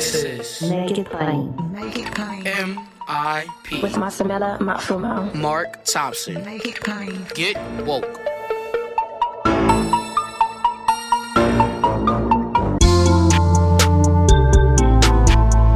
This is Make It Plain. Make It Plain. MIP With Masamela Matfumo. Mark Thompson. Make It Plain. Get woke.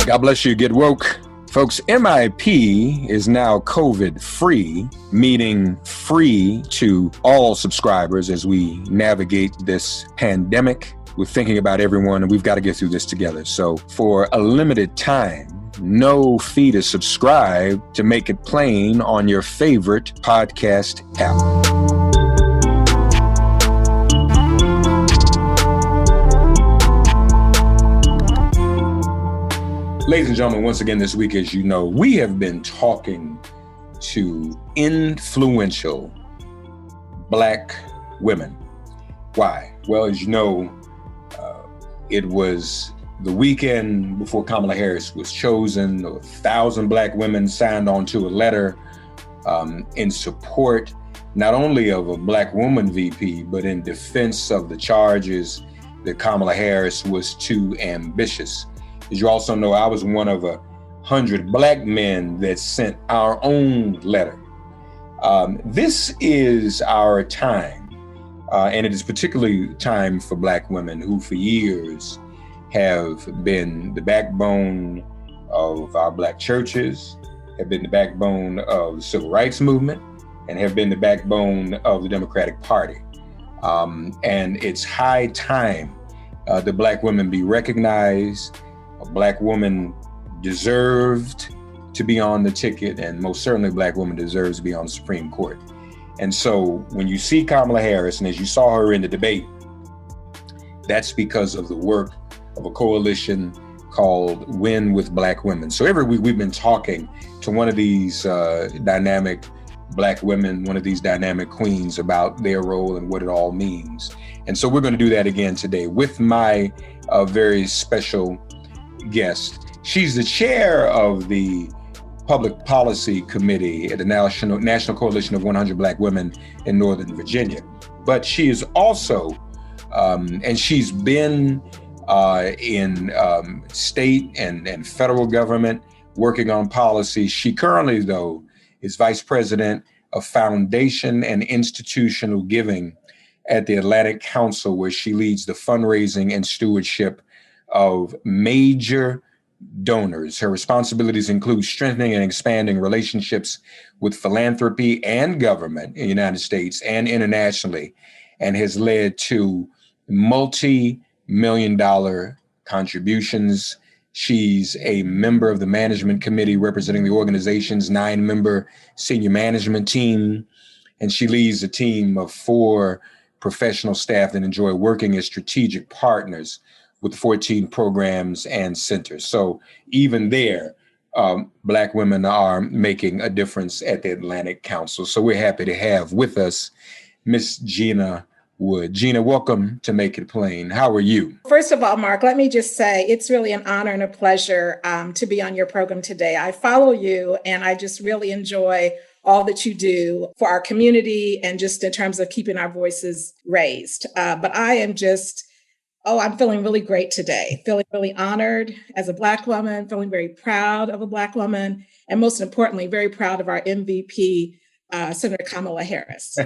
God bless you. Get woke. Folks, MIP is now COVID-free, meaning free to all subscribers as we navigate this pandemic. We're thinking about everyone, and we've got to get through this together. So for a limited time, no fee to subscribe to Make It Plain on your favorite podcast app. Ladies and gentlemen, once again this week, as you know, we have been talking to influential Black women. Why? Well, as you know, it was the weekend before Kamala Harris was chosen. 1,000 Black women signed on to a letter in support not only of a Black woman VP, but in defense of the charges that Kamala Harris was too ambitious. As you also know, I was one of 100 Black men that sent our own letter. This is our time, and it is particularly time for Black women who for years have been the backbone of our Black churches, have been the backbone of the civil rights movement, and have been the backbone of the Democratic Party. And it's high time that Black women be recognized. A Black woman deserved to be on the ticket, and most certainly a Black woman deserves to be on the Supreme Court. And so when you see Kamala Harris, and as you saw her in the debate, that's because of the work of a coalition called Win with Black Women. So every week we've been talking to one of these dynamic Black women, one of these dynamic queens about their role and what it all means. And so we're going to do that again today with my very special guest. She's the chair of the Public Policy Committee at the National Coalition of 100 Black Women in Northern Virginia. But she is also, and she's been in state and federal government working on policy. She currently, though, is vice president of foundation and institutional giving at the Atlantic Council, where she leads the fundraising and stewardship of major donors. Her responsibilities include strengthening and expanding relationships with philanthropy and government in the United States and internationally, and has led to multi-million-dollar contributions. She's a member of the management committee representing the organization's 9-member senior management team, and she leads a team of 4 professional staff that enjoy working as strategic partners with 14 programs and centers. So even there, Black women are making a difference at the Atlantic Council. So we're happy to have with us Miss Gina Wood. Gina, welcome to Make It Plain. How are you? First of all, Mark, let me just say it's really an honor and a pleasure to be on your program today. I follow you, and I just really enjoy all that you do for our community and just in terms of keeping our voices raised. But I am just I'm feeling really great today, feeling really honored as a Black woman, feeling very proud of a Black woman, and most importantly, very proud of our MVP, Senator Kamala Harris.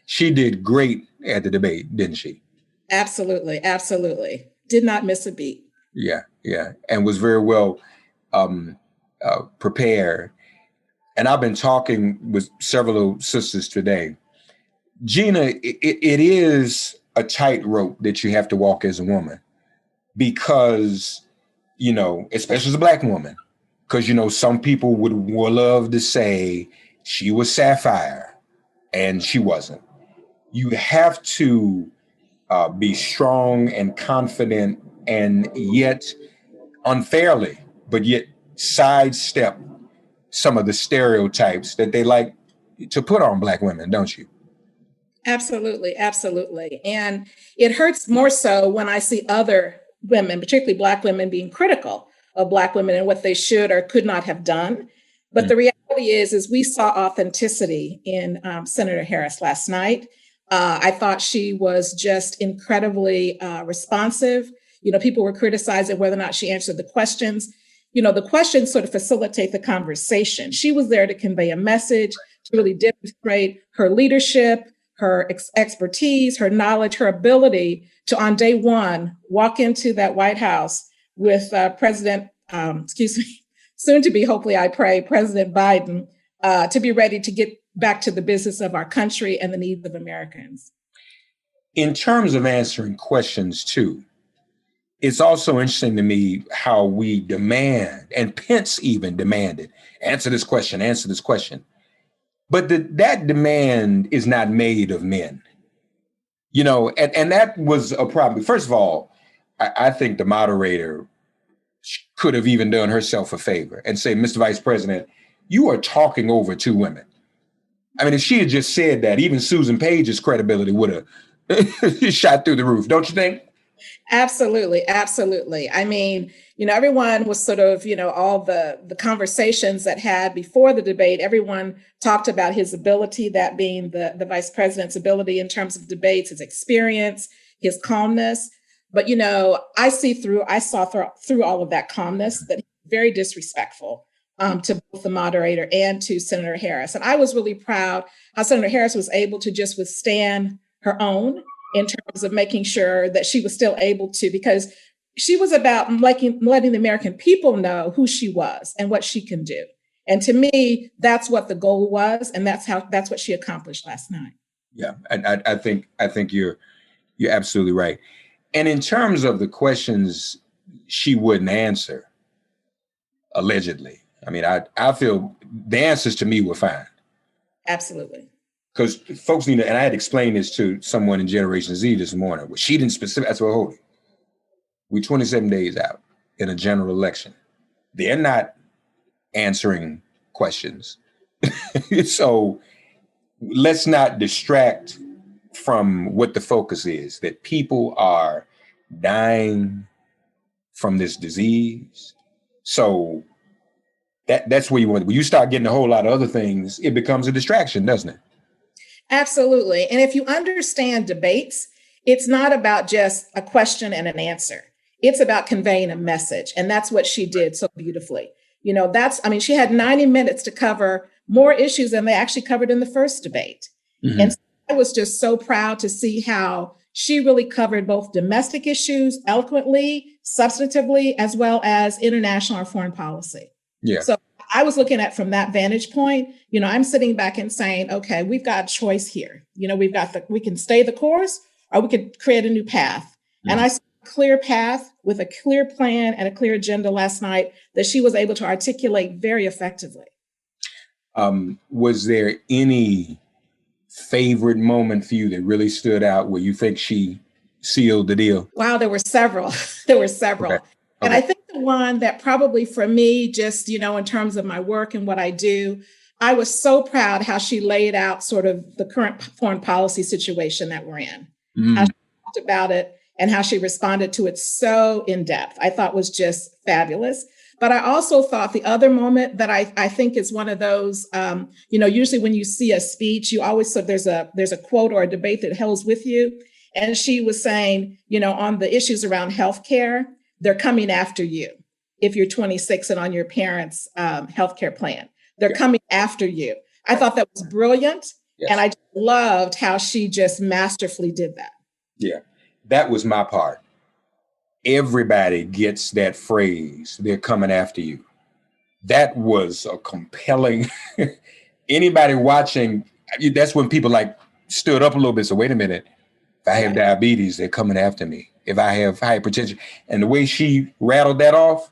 She did great at the debate, didn't she? Absolutely, absolutely. Did not miss a beat. Yeah. And was very well prepared. And I've been talking with several sisters today. Gina, it is a tightrope that you have to walk as a woman because, especially as a Black woman, because, some people would love to say she was sapphire and she wasn't. You have to be strong and confident and yet unfairly, but yet sidestep some of the stereotypes that they like to put on Black women, don't you? Absolutely, absolutely. And it hurts more so when I see other women, particularly Black women, being critical of Black women and what they should or could not have done. But the reality is we saw authenticity in Senator Harris last night. I thought she was just incredibly responsive. People were criticizing whether or not she answered the questions. The questions sort of facilitate the conversation. She was there to convey a message, to really demonstrate her leadership, her expertise, her knowledge, her ability to, on day one, walk into that White House with soon to be, hopefully I pray, President Biden, to be ready to get back to the business of our country and the needs of Americans. In terms of answering questions too, it's also interesting to me how we demand, and Pence even demanded, answer this question. But that demand is not made of men, and that was a problem. First of all, I think the moderator could have even done herself a favor and say, Mr. Vice President, you are talking over two women. I mean, if she had just said that, even Susan Page's credibility would have shot through the roof, don't you think? Absolutely. Absolutely. I mean, everyone was sort of, all the conversations that had before the debate, everyone talked about his ability, that being the vice president's ability in terms of debates, his experience, his calmness. But, I saw through all of that calmness that he's very disrespectful to both the moderator and to Senator Harris. And I was really proud how Senator Harris was able to just withstand her own in terms of making sure that she was still able to, because she was about letting the American people know who she was and what she can do. And to me, that's what the goal was. And that's what she accomplished last night. Yeah, I think you're absolutely right. And in terms of the questions she wouldn't answer, allegedly, I mean, I feel the answers to me were fine. Absolutely. Because folks need to, and I had explained this to someone in Generation Z this morning. Well, she didn't specifically, that's what hold it. We're 27 days out in a general election. They're not answering questions. So let's not distract from what the focus is, that people are dying from this disease. So that's where you want, when you start getting a whole lot of other things, it becomes a distraction, doesn't it? Absolutely. And if you understand debates, it's not about just a question and an answer. It's about conveying a message. And that's what she did so beautifully. She had 90 minutes to cover more issues than they actually covered in the first debate. Mm-hmm. And so I was just so proud to see how she really covered both domestic issues eloquently, substantively, as well as international or foreign policy. Yeah. So I was looking at from that vantage point, I'm sitting back and saying, okay, we've got a choice here. We can stay the course or we could create a new path. Mm-hmm. And I saw a clear path with a clear plan and a clear agenda last night that she was able to articulate very effectively. Was there any favorite moment for you that really stood out where you think she sealed the deal? Wow, there were several. Okay. And I think the one that probably for me, just, in terms of my work and what I do, I was so proud how she laid out sort of the current foreign policy situation that we're in, how she talked about it and how she responded to it so in depth. I thought was just fabulous. But I also thought the other moment that I think is one of those, usually when you see a speech, you always, so there's a quote or a debate that holds with you. And she was saying, on the issues around healthcare, they're coming after you. If you're 26 and on your parents' healthcare plan, they're coming after you. I thought that was brilliant. Yes. And I just loved how she just masterfully did that. Yeah, that was my part. Everybody gets that phrase, they're coming after you. That was a compelling, anybody watching, that's when people stood up a little bit. So wait a minute, if I have diabetes, they're coming after me. If I have hypertension, and the way she rattled that off,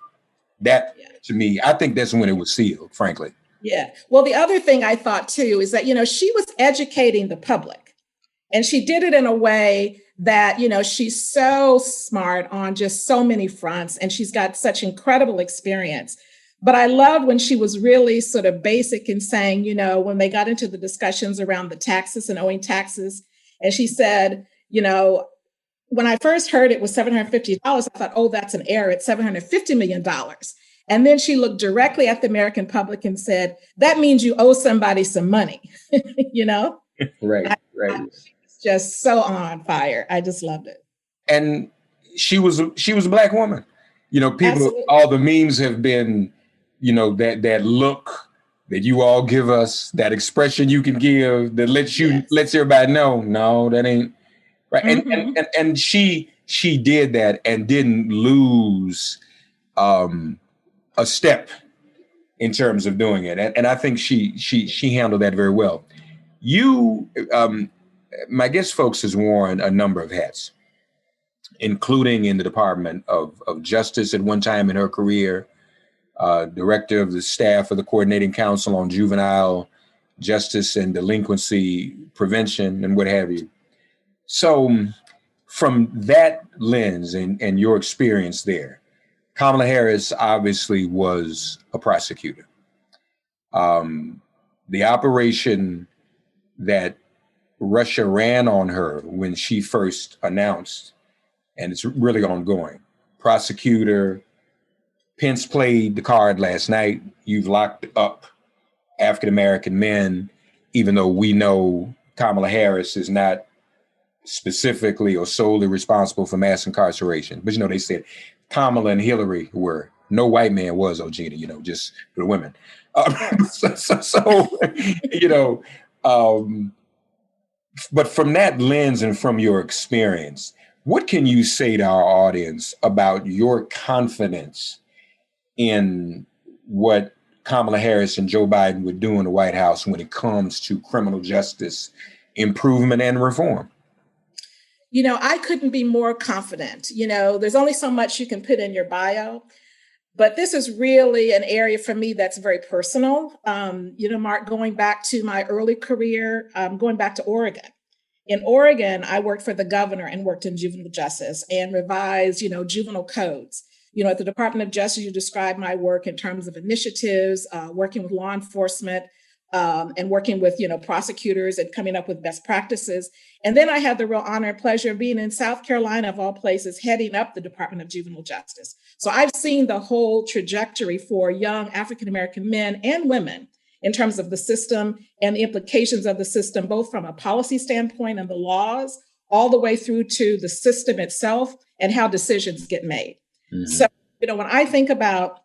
to me, I think that's when it was sealed, frankly. Yeah. Well, the other thing I thought too is that, she was educating the public, and she did it in a way that, she's so smart on just so many fronts, and she's got such incredible experience. But I loved when she was really sort of basic in saying, when they got into the discussions around the taxes and owing taxes, and she said, when I first heard it was $750, I thought, oh, that's an error. It's $750 million. And then she looked directly at the American public and said, that means you owe somebody some money, Right. She was just so on fire. I just loved it. And she was a Black woman. You know, people, Absolutely. all the memes have been, you know, that look that you all give us, that expression you can give that lets everybody know, no, that ain't right. Mm-hmm. And she did that and didn't lose a step in terms of doing it. And I think she handled that very well. You, my guest folks has worn a number of hats, including in the Department of Justice at one time in her career, director of the staff of the Coordinating Council on Juvenile Justice and Delinquency Prevention and what have you. So from that lens and your experience there, Kamala Harris obviously was a prosecutor. The operation that Russia ran on her when she first announced, and it's really ongoing, prosecutor, Pence played the card last night. You've locked up African-American men, even though we know Kamala Harris is not specifically or solely responsible for mass incarceration. But, you know, they said Kamala and Hillary were, no white man was, Gina, you know, just for the women. So you know, but from that lens and from your experience, what can you say to our audience about your confidence in what Kamala Harris and Joe Biden would do in the White House when it comes to criminal justice improvement and reform? You know, I couldn't be more confident. You know, there's only so much you can put in your bio, but this is really an area for me that's very personal. You know, Mark, going back to my early career, going back to Oregon. In Oregon, I worked for the governor and worked in juvenile justice and revised, you know, juvenile codes. You know, at the Department of Justice, you describe my work in terms of initiatives, working with law enforcement, and working with, you know, prosecutors and coming up with best practices. And then I had the real honor and pleasure of being in South Carolina, of all places, heading up the Department of Juvenile Justice. So I've seen the whole trajectory for young African-American men and women in terms of the system and the implications of the system, both from a policy standpoint and the laws, all the way through to the system itself and how decisions get made. Mm-hmm. So, you know, when I think about,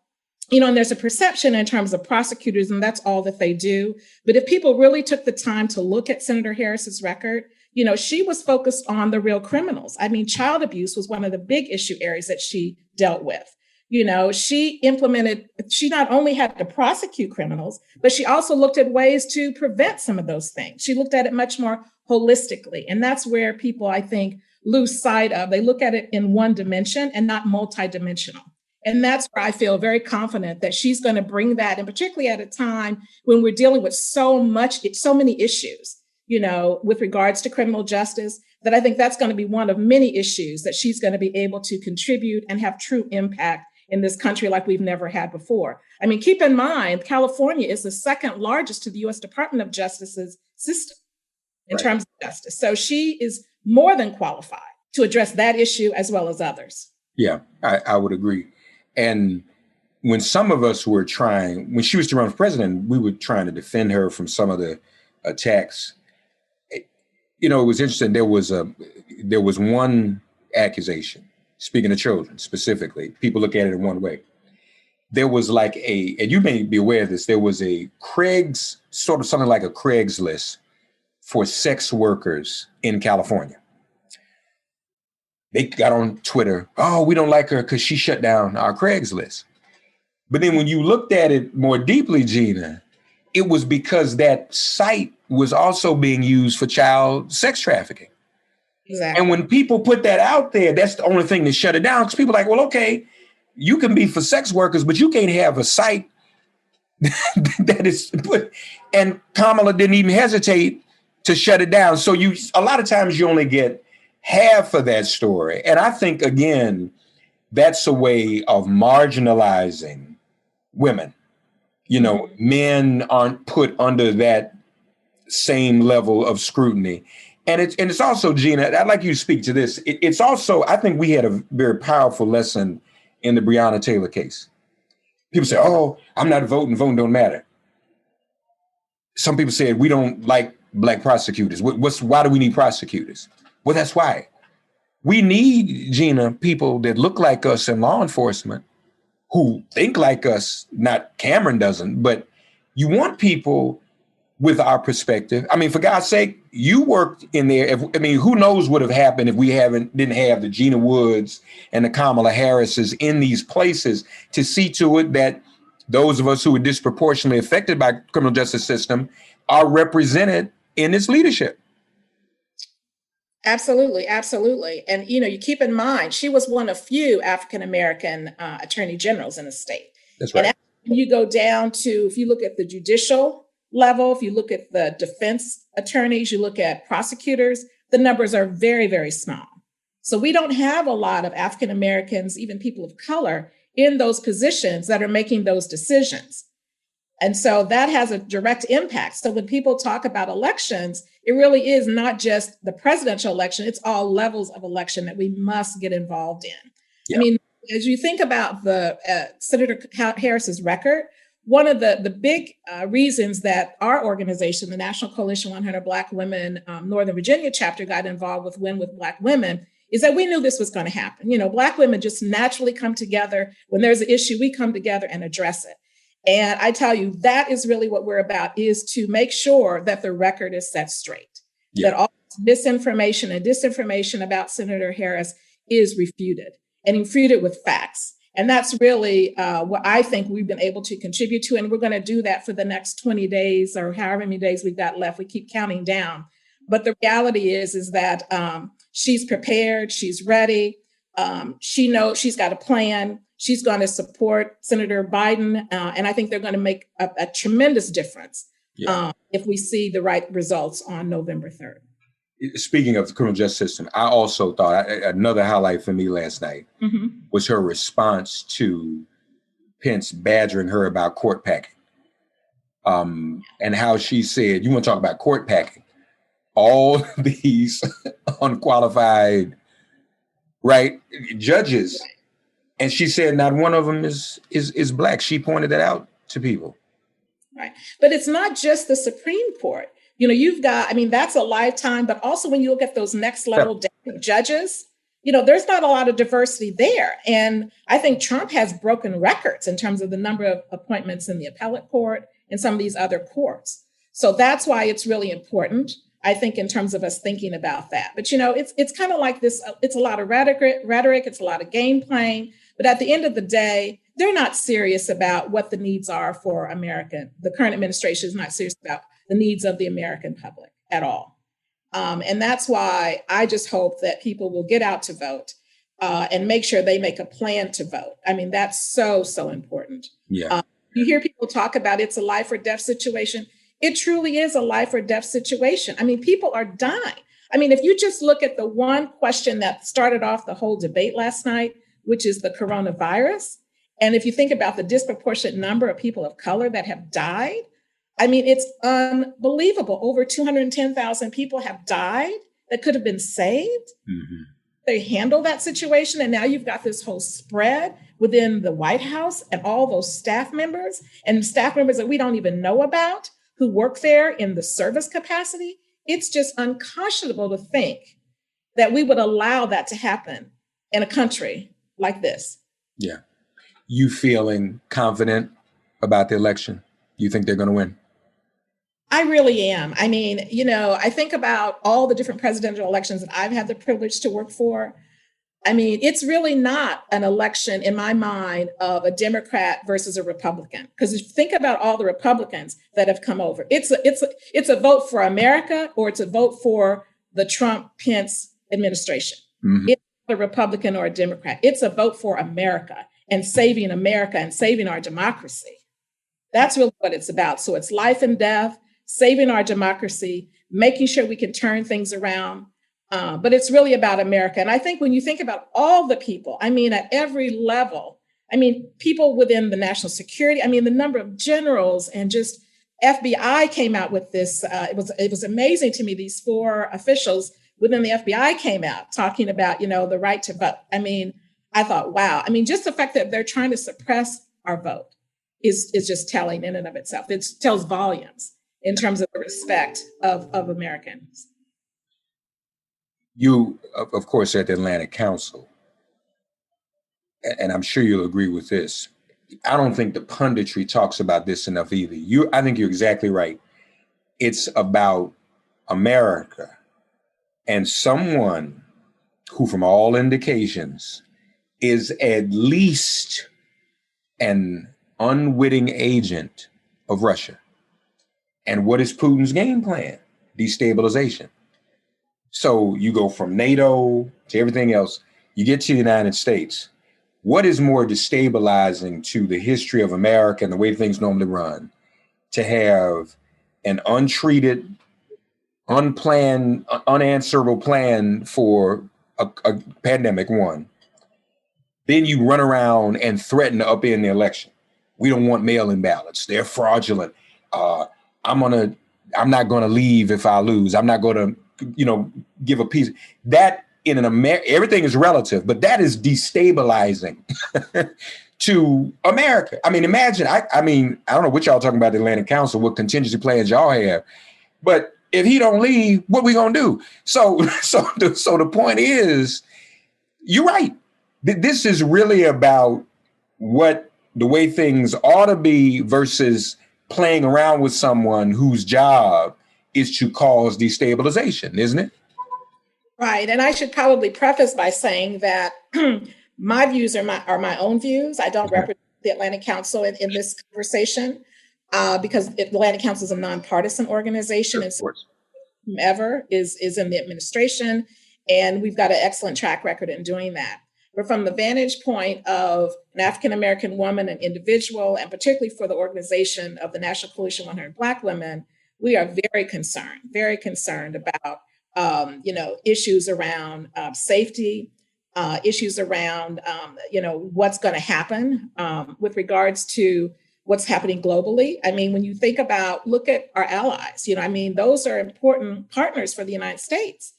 you know, and there's a perception in terms of prosecutors, and that's all that they do. But if people really took the time to look at Senator Harris's record, you know, she was focused on the real criminals. I mean, child abuse was one of the big issue areas that she dealt with. You know, she not only had to prosecute criminals, but she also looked at ways to prevent some of those things. She looked at it much more holistically. And that's where people, I think, lose sight of. They look at it in one dimension and not multidimensional. And that's where I feel very confident that she's going to bring that, and particularly at a time when we're dealing with so many issues, you know, with regards to criminal justice, that I think that's going to be one of many issues that she's going to be able to contribute and have true impact in this country like we've never had before. I mean, keep in mind, California is the second largest to the U.S. Department of Justice's system in terms of justice. So she is more than qualified to address that issue as well as others. Yeah, I would agree. And when some of us were trying, when she was to run for president, we were trying to defend her from some of the attacks. You know, it was interesting. There was one accusation, speaking of children specifically, people look at it in one way. There was like and you may be aware of this, there was a something like a Craigslist for sex workers in California. They got on Twitter, oh, we don't like her because she shut down our Craigslist. But then when you looked at it more deeply, Gina, it was because that site was also being used for child sex trafficking. Exactly. And when people put that out there, that's the only thing that shut it down. Because people are like, well, okay, you can be for sex workers, but you can't have a site that is put. And Kamala didn't even hesitate to shut it down. So a lot of times you only get half of that story. And I think, again, that's a way of marginalizing women. You know, men aren't put under that same level of scrutiny. And it's also, Gina, I'd like you to speak to this. It's also, I think we had a very powerful lesson in the Breonna Taylor case. People say, oh, I'm not voting don't matter. Some people said, we don't like Black prosecutors. Why do we need prosecutors? Well, that's why. We need, Gina, people that look like us in law enforcement, who think like us. Not Cameron doesn't, but you want people with our perspective. I mean, for God's sake, you worked in there. Who knows what would have happened if we didn't have the Gina Woods and the Kamala Harrises in these places to see to it that those of us who are disproportionately affected by criminal justice system are represented in its leadership. Absolutely, absolutely. And, you keep in mind, she was one of few African-American attorney generals in the state. That's right. And you go down to, if you look at the judicial level, if you look at the defense attorneys, you look at prosecutors, the numbers are very, very small. So we don't have a lot of African-Americans, even people of color, in those positions that are making those decisions. And so that has a direct impact. So when people talk about elections, it really is not just the presidential election, it's all levels of election that we must get involved in. Yeah. I mean, as you think about the Senator Harris's record, one of the big reasons that our organization, the National Coalition 100 Black Women Northern Virginia chapter, got involved with Win with Black Women is that we knew this was going to happen. Black women just naturally come together. When there's an issue, we come together and address it. And I tell you, that is really what we're about, is to make sure that the record is set straight, that all misinformation and disinformation about Senator Harris is refuted, and refuted with facts. And that's really what I think we've been able to contribute to. And we're going to do that for the next 20 days or however many days we've got left. We keep counting down. But the reality is that she's prepared, she's ready. She knows she's got a plan. She's going to support Senator Biden. And I think they're going to make a tremendous difference if we see the right results on November 3rd. Speaking of the criminal justice system, I also thought another highlight for me last night was her response to Pence badgering her about court packing. And how she said, you want to talk about court packing? All these unqualified, judges. And she said not one of them is Black. She pointed that out to people. Right. But it's not just the Supreme Court. You've got, that's a lifetime, but also when you look at those next level judges, there's not a lot of diversity there. And I think Trump has broken records in terms of the number of appointments in the appellate court and some of these other courts. So that's why it's really important, I think, in terms of us thinking about that. But, it's kind of like this. It's a lot of rhetoric. It's a lot of game playing. But at the end of the day, they're not serious about what the needs are for America. The current administration is not serious about the needs of the American public at all. And that's why I just hope that people will get out to vote and make sure they make a plan to vote. That's so, so important. Yeah. You hear people talk about it's a life or death situation. It truly is a life or death situation. People are dying. If you just look at the one question that started off the whole debate last night, which is the coronavirus, and if you think about the disproportionate number of people of color that have died, it's unbelievable. Over 210,000 people have died that could have been saved. Mm-hmm. They handle that situation. And now you've got this whole spread within the White House and all those staff members that we don't even know about who work there in the service capacity. It's just unconscionable to think that we would allow that to happen in a country like this. Yeah. You feeling confident about the election? You think they're going to win? I really am. I think about all the different presidential elections that I've had the privilege to work for. It's really not an election in my mind of a Democrat versus a Republican. Because if you think about all the Republicans that have come over, it's a vote for America or it's a vote for the Trump-Pence administration. Mm-hmm. It's not a Republican or a Democrat. It's a vote for America and saving our democracy. That's really what it's about. So it's life and death, saving our democracy, making sure we can turn things around. But it's really about America. And I think when you think about all the people, at every level, people within the national security, the number of generals and just FBI came out with this. It was amazing to me. These 4 officials within the FBI came out talking about, the right to vote. I thought, wow. Just the fact that they're trying to suppress our vote is just telling in and of itself. It tells volumes in terms of the respect of Americans. You, of course, at the Atlantic Council, and I'm sure you'll agree with this. I don't think the punditry talks about this enough either. I think you're exactly right. It's about America and someone who, from all indications, is at least an unwitting agent of Russia. And what is Putin's game plan? Destabilization. So you go from NATO to everything else, you get to the United States. What is more destabilizing to the history of America and the way things normally run? To have an untreated, unplanned, unanswerable plan for a pandemic, one. Then you run around and threaten to upend the election. We don't want mail-in ballots. They're fraudulent. I'm not gonna leave if I lose. I'm not gonna, give a piece. That in everything is relative, but that is destabilizing to America. I mean, imagine, I don't know what y'all talking about the Atlantic Council, what contingency plans y'all have, but if he don't leave, what we gonna do? So the point is, you're right. This is really about what the way things ought to be versus playing around with someone whose job is to cause destabilization, isn't it? Right. And I should probably preface by saying that my views are my own views. I don't represent the Atlantic Council in this conversation because the Atlantic Council is a nonpartisan organization. And so whomever is in the administration, and we've got an excellent track record in doing that. But from the vantage point of an African-American woman, an individual, and particularly for the organization of the National Coalition 100 Black Women, we are very concerned about, issues around safety, issues around, what's going to happen with regards to what's happening globally. I mean, when you think about, look at our allies, those are important partners for the United States.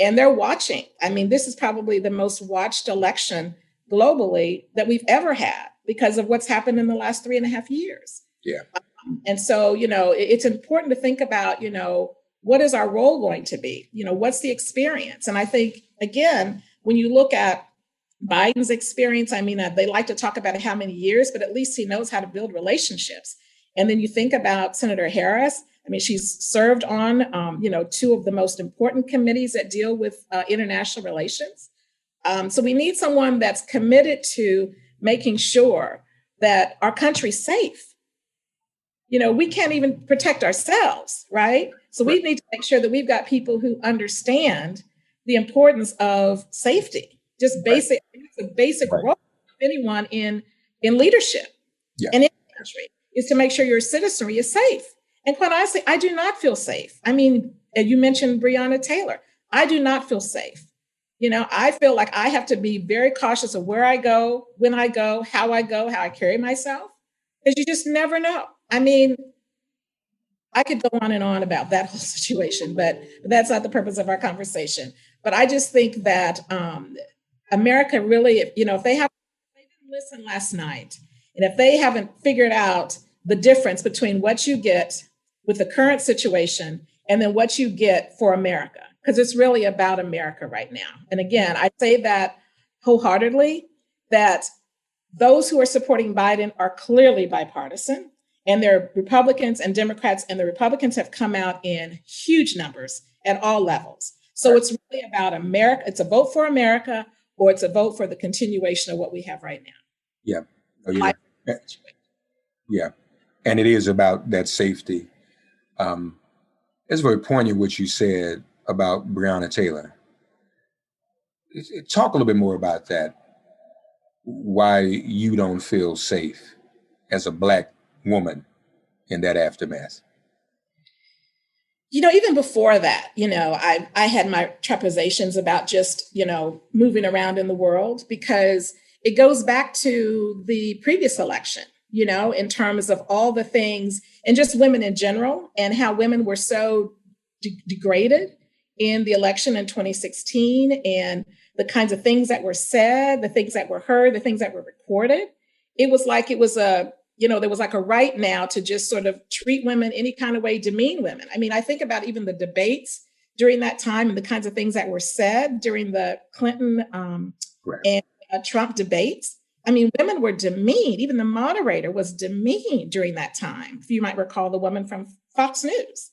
And they're watching. I mean, this is probably the most watched election globally that we've ever had because of what's happened in the last 3.5 years. Yeah. And so, it's important to think about, what is our role going to be? What's the experience? And I think, again, when you look at Biden's experience, they like to talk about how many years, but at least he knows how to build relationships. And then you think about Senator Harris. She's served on, two of the most important committees that deal with international relations. So we need someone that's committed to making sure that our country's safe. We can't even protect ourselves, right? So we need to make sure that we've got people who understand the importance of safety, just basic, it's a basic role of anyone in leadership and in the country is to make sure your citizenry is safe. And quite honestly, I do not feel safe. You mentioned Breonna Taylor. I do not feel safe. I feel like I have to be very cautious of where I go, when I go, how I carry myself, because you just never know. I could go on and on about that whole situation, but that's not the purpose of our conversation. But I just think that America really, if they didn't listen last night, and if they haven't figured out the difference between what you get with the current situation and then what you get for America, because it's really about America right now. And again, I say that wholeheartedly, that those who are supporting Biden are clearly bipartisan, and they're Republicans and Democrats, and the Republicans have come out in huge numbers at all levels. So it's really about America. It's a vote for America, or it's a vote for the continuation of what we have right now. Yeah. Oh, yeah. And it is about that safety. It's very poignant what you said about Breonna Taylor. Talk a little bit more about that. Why you don't feel safe as a Black woman in that aftermath. Even before that, I had my trepidations about just, moving around in the world, because it goes back to the previous election, in terms of all the things and just women in general and how women were so degraded in the election in 2016 and the kinds of things that were said, the things that were heard, the things that were recorded. It was like there was like a right now to just sort of treat women any kind of way, demean women. I think about even the debates during that time and the kinds of things that were said during the Clinton Right. and Trump debates. I mean, women were demeaned. Even the moderator was demeaned during that time. If you might recall the woman from Fox News.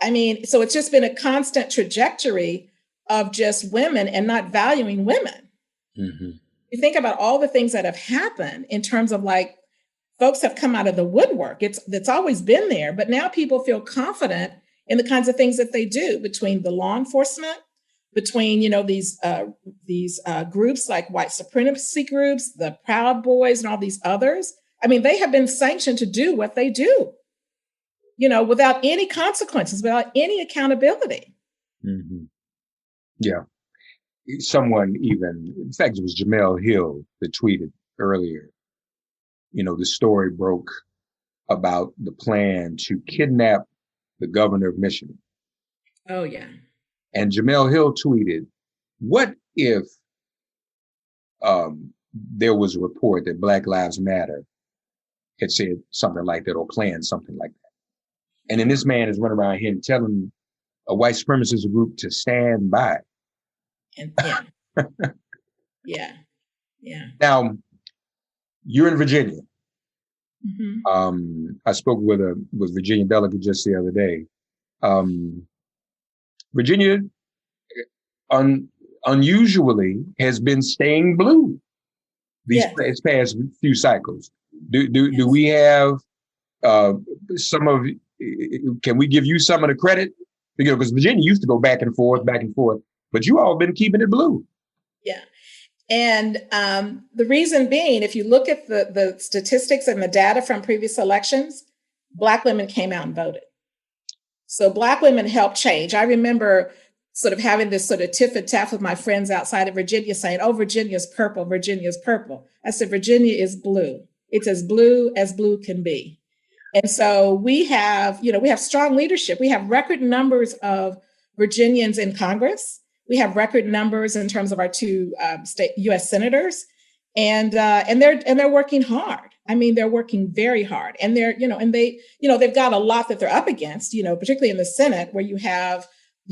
I mean, so it's just been a constant trajectory of just women and not valuing women. Mm-hmm. You think about all the things that have happened in terms of like folks have come out of the woodwork. It's always been there, but now people feel confident in the kinds of things that they do between the law enforcement, between, you know, these groups like white supremacy groups, the Proud Boys and all these others. I mean, they have been sanctioned to do what they do, you know, without any consequences, without any accountability. Mm-hmm. Yeah. Someone even, in fact, it was Jamel Hill that tweeted earlier, you know, the story broke about the plan to kidnap the governor of Michigan. Oh, yeah. And Jamel Hill tweeted, what if there was a report that Black Lives Matter had said something like that or planned something like that? And then this man is running around here and telling a white supremacist group to stand by. And yeah. Yeah. Now, you're in Virginia. Mm-hmm. I spoke with Virginia delegate just the other day. Virginia unusually has been staying blue these past few cycles. Do we have some of? Can we give you some of the credit? You know, because Virginia used to go back and forth, but you all been keeping it blue. Yeah. And the reason being, if you look at the statistics and the data from previous elections, Black women came out and voted. So Black women helped change. I remember sort of having this sort of tiff and taff with my friends outside of Virginia saying, oh, Virginia's purple, Virginia's purple. I said, Virginia is blue. It's as blue can be. And so we have strong leadership. We have record numbers of Virginians in Congress. We have record numbers in terms of our two state U.S. senators, and they're working hard. I mean, they're working very hard, and they've got a lot that they're up against. You know, particularly in the Senate, where you have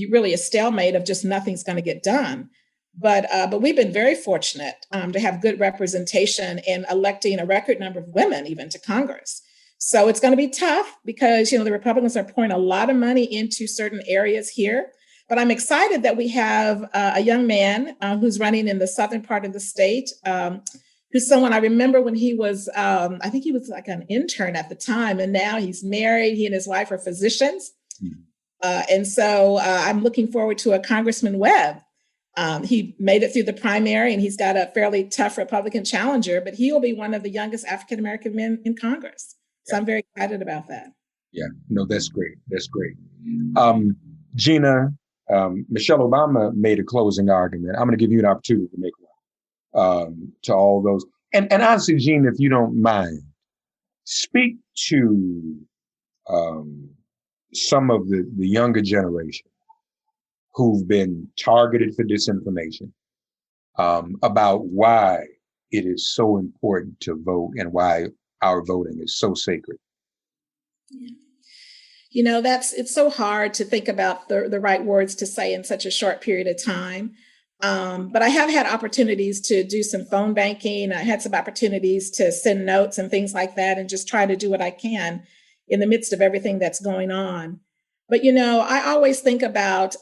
really a stalemate of just nothing's going to get done. But we've been very fortunate to have good representation in electing a record number of women even to Congress. So it's going to be tough because the Republicans are pouring a lot of money into certain areas here. But I'm excited that we have a young man who's running in the southern part of the state, who's someone I remember when he was, I think he was like an intern at the time, and now he's married. He and his wife are physicians. And so I'm looking forward to a Congressman Webb. He made it through the primary, and he's got a fairly tough Republican challenger, but he will be one of the youngest African-American men in Congress. So I'm very excited about that. Yeah, no, that's great. That's great. Gina, Michelle Obama made a closing argument. I'm going to give you an opportunity to make one to all those. And honestly, Gina, if you don't mind, speak to some of the younger generation who've been targeted for disinformation about why it is so important to vote and why our voting is so sacred. Yeah. It's so hard to think about the right words to say in such a short period of time. But I have had opportunities to do some phone banking. I had some opportunities to send notes and things like that and just try to do what I can in the midst of everything that's going on. But, I always think about,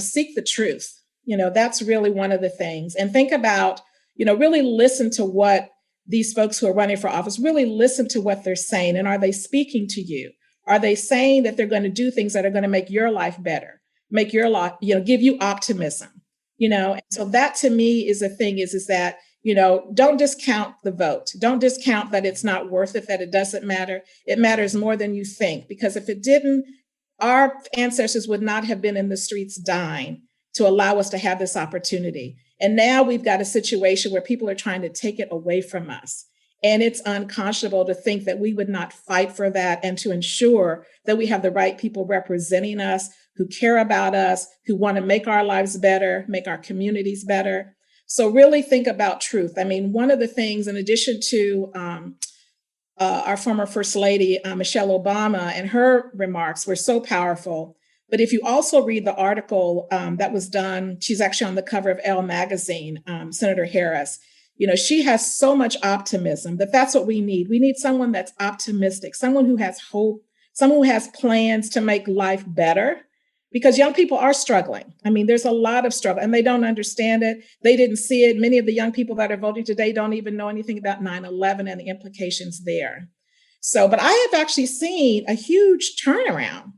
seek the truth. That's really one of the things. And think about, really listen to what these folks who are running for office, really listen to what they're saying. And are they speaking to you? Are they saying that they're going to do things that are going to make your life better, make your life, give you optimism, And so that to me is the thing is that, don't discount the vote. Don't discount that it's not worth it, that it doesn't matter. It matters more than you think, because if it didn't, our ancestors would not have been in the streets dying to allow us to have this opportunity. And now we've got a situation where people are trying to take it away from us. And it's unconscionable to think that we would not fight for that and to ensure that we have the right people representing us, who care about us, who want to make our lives better, make our communities better. So really think about truth. I mean, one of the things, in addition to our former First Lady, Michelle Obama, and her remarks were so powerful. But if you also read the article that was done, she's actually on the cover of Elle magazine, Senator Harris. She has so much optimism that's what we need. We need someone that's optimistic, someone who has hope, someone who has plans to make life better, because young people are struggling. I mean, there's a lot of struggle and they don't understand it. They didn't see it. Many of the young people that are voting today don't even know anything about 9/11 and the implications there. So, but I have actually seen a huge turnaround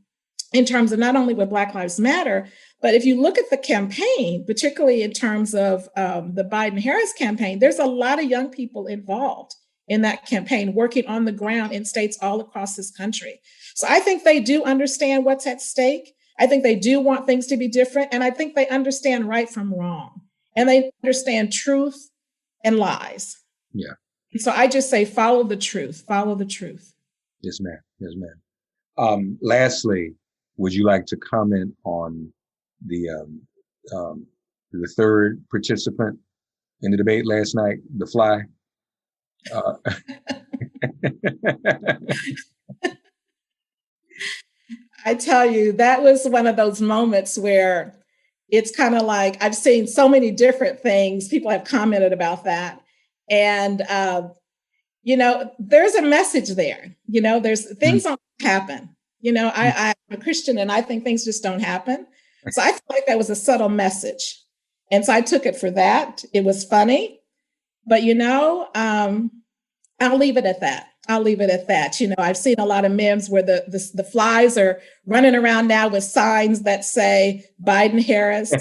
in terms of not only with Black Lives Matter, but if you look at the campaign, particularly in terms of the Biden-Harris campaign, there's a lot of young people involved in that campaign, working on the ground in states all across this country. So I think they do understand what's at stake. I think they do want things to be different. And I think they understand right from wrong. And they understand truth and lies. Yeah. So I just say, follow the truth. Follow the truth. Yes, ma'am. Yes, ma'am. Lastly, would you like to comment on the third participant in the debate last night, the fly? I tell you, that was one of those moments where it's kind of like, I've seen so many different things. People have commented about that. And, there's a message there. There's things don't happen. I'm a Christian and I think things just don't happen. So I feel like that was a subtle message. And so I took it for that. It was funny, but I'll leave it at that. I'll leave it at that. I've seen a lot of memes where the flies are running around now with signs that say Biden Harris.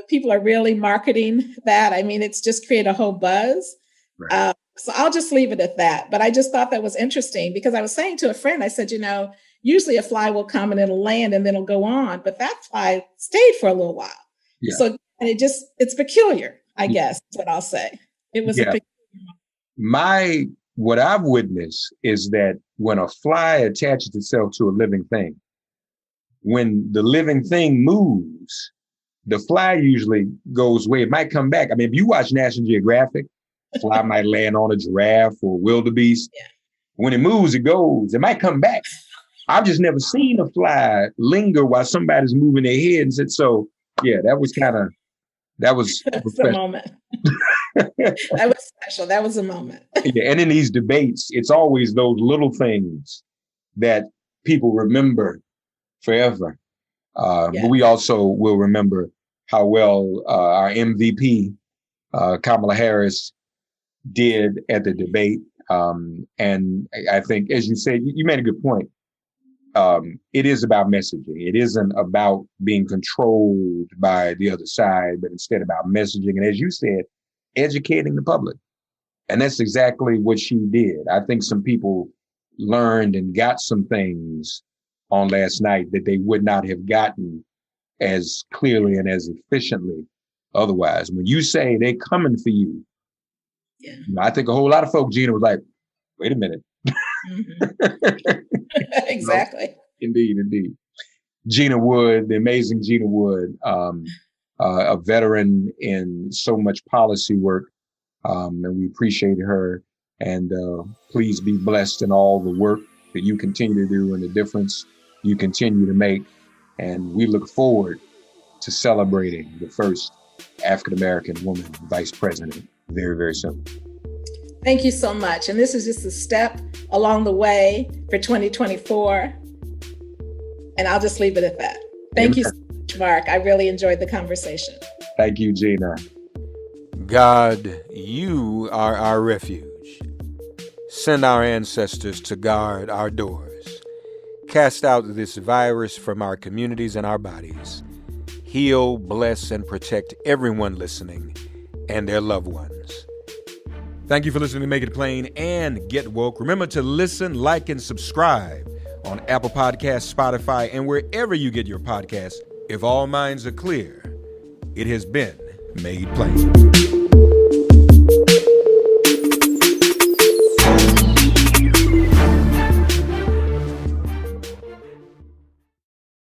People are really marketing that. I mean, it's just created a whole buzz. Right. So I'll just leave it at that. But I just thought that was interesting because I was saying to a friend, I said, usually a fly will come and it'll land and then it'll go on. But that fly stayed for a little while. Yeah. So it's peculiar, I guess, is what I'll say. It was a peculiar. What I've witnessed is that when a fly attaches itself to a living thing, when the living thing moves, the fly usually goes away. It might come back. I mean, if you watch National Geographic, a fly might land on a giraffe or wildebeest. Yeah. When it moves, it goes. It might come back. I've just never seen a fly linger while somebody's moving their head. And said, so, yeah, that was the moment. That was special. That was a moment. Yeah, and in these debates, it's always those little things that people remember forever. But we also will remember how well our MVP, Kamala Harris, did at the debate. And I think, as you said, you made a good point. It is about messaging. It isn't about being controlled by the other side, but instead about messaging. And as you said, educating the public. And that's exactly what she did. I think some people learned and got some things on last night that they would not have gotten as clearly and as efficiently otherwise. When you say they're coming for you, I think a whole lot of folks, Gina, was like, wait a minute. Mm-hmm. Exactly. Indeed. Gina Wood, the amazing Gina Wood, a veteran in so much policy work, and we appreciate her. And please be blessed in all the work that you continue to do and the difference you continue to make. And we look forward to celebrating the first African-American woman vice president very, very soon. Thank you so much. And this is just a step along the way for 2024. And I'll just leave it at that. Thank you so much, Mark. I really enjoyed the conversation. Thank you, Gina. God, you are our refuge. Send our ancestors to guard our doors. Cast out this virus from our communities and our bodies. Heal, bless, and protect everyone listening and their loved ones. Thank you for listening to Make It Plain and Get Woke. Remember to listen, like, and subscribe on Apple Podcasts, Spotify, and wherever you get your podcasts. If all minds are clear, it has been made plain.